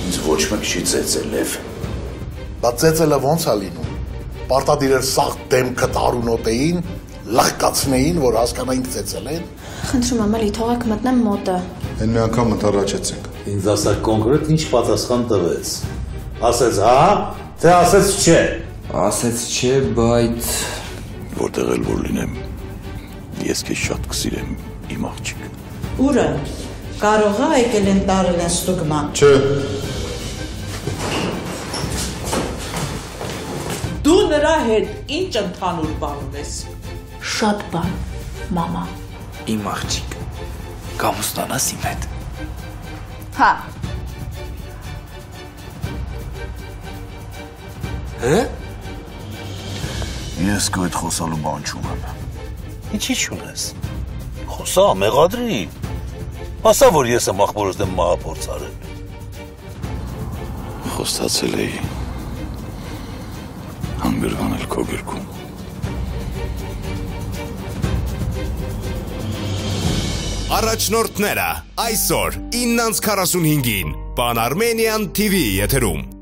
Ինձ ոչ մեկ չի ծեծել, Լև։ Դա ծեծելը ոնց է լինում։ Պարտադիր էր սաղ դեմքը տարունոտեին, լղկացնեին, որ հասկանայինք ծեծել են։ Խնդրում եմ, էլի թողեք մտնեմ մոտը։ Այն մի անգամ մտառաջեցինք։ Ինձ ասա կոնկրետ ինչ պատասխան տվեց։ Ասեց հա, թե ասեց չէ։ Ասեց չէ, բայց Որտեղ էլ որ լինեմ, ես քեզ շատ կսիրեմ, իմ աղջիկ։ Ուրը, կարող է եկել են տարել են ստուգման։ Չէ։ Դու նրա հետ ինչ ընդհանուր բան ունես։ Շատ բան, մամա։ իմ աղջիկ կամուստանաս իմ հետ։ Հա։ Հը? Ես քո հետ խոսալու բան չունեմ։ Ինչի՞ չունես։ Խոսա, մեղադրի։ Ասա, որ ես եմ ախորոս դեմ մահափորձ արել։ Խոստացել էի հանգրվանել քո գրքում։ Առաջնորդները այսօր 9:45-ին Pan Armenian TV եթերում։